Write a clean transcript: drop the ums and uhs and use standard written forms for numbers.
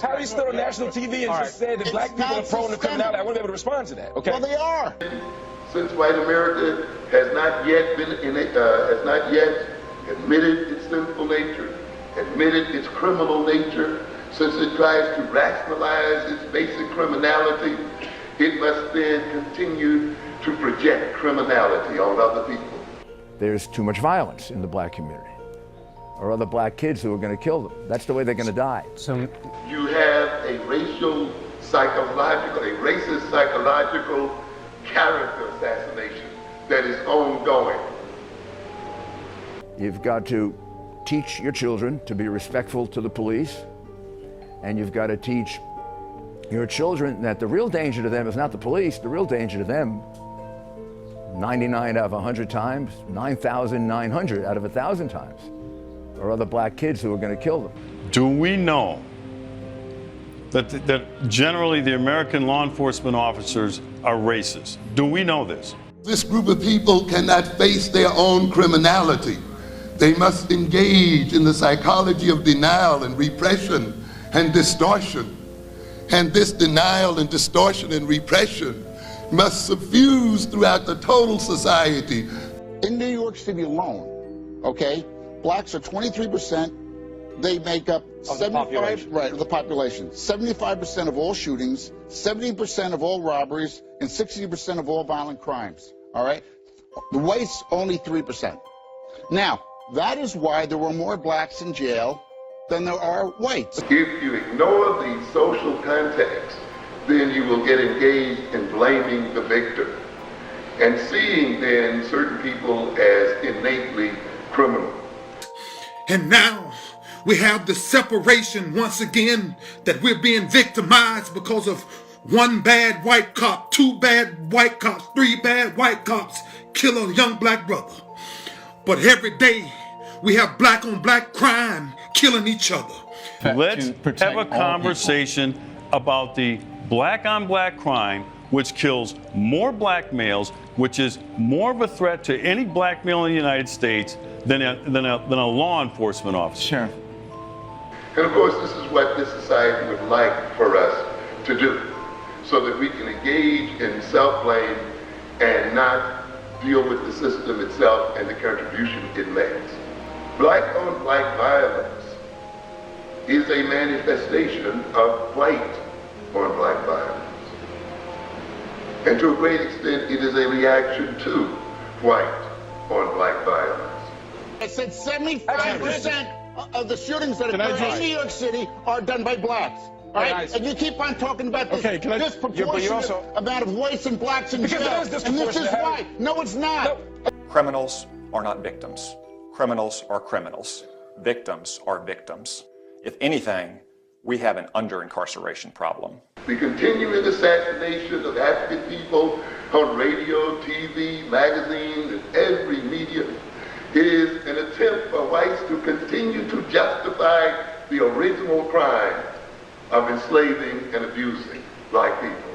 How he stood on national TV and just said that black people are prone to criminality? I want to be able to respond to that. Okay. Well, they are. Since white America has not yet admitted its sinful nature, admitted its criminal nature, since it tries to rationalize its basic criminality, it must then continue to project criminality on other people. There's too much violence in the black community, or other black kids who are going to kill them. That's the way they're going to die. So you have a racist psychological character assassination that is ongoing. You've got to teach your children to be respectful to the police, and you've got to teach your children that the real danger to them is not the police. The real danger to them, 99 out of 100 times, 9,900 out of 1,000 times, are other black kids who are going to kill them. Do we know that generally the American law enforcement officers are racist? Do we know this? This group of people cannot face their own criminality. They must engage in the psychology of denial and repression and distortion. And this denial and distortion and repression must suffuse throughout the total society. In New York City alone, okay, blacks are 23%. They make up 75% of the population. 75% of all shootings, 70% of all robberies, and 60% of all violent crimes. All right, the whites only 3%. Now, that is why there were more blacks in jail than there are whites. If you ignore the social context, then you will get engaged in blaming the victim and seeing then certain people as innately criminal. And now we have the separation once again, that we're being victimized because of one bad white cop, two bad white cops, three bad white cops kill a young black brother. But every day we have black on black crime killing each other. Let's have a conversation about the black on black crime, which kills more black males, which is more of a threat to any black male in the United States than a law enforcement officer. Sure. And of course, this is what this society would like for us to do, so that we can engage in self-blame and not deal with the system itself and the contribution it makes. Black on black violence is a manifestation of white on black violence. And to a great extent, it is a reaction to white on black violence. I said 75% of the shootings that occur in New York City are done by blacks. All right? And you keep on talking about this disproportionate amount of whites and blacks in jail. And this is why. No, it's not. Criminals are not victims. Criminals are criminals. Victims are victims. If anything, we have an under-incarceration problem. The continuing assassination of African people on radio, TV, magazines, and every media is an attempt for whites to continue to justify the original crime of enslaving and abusing black people.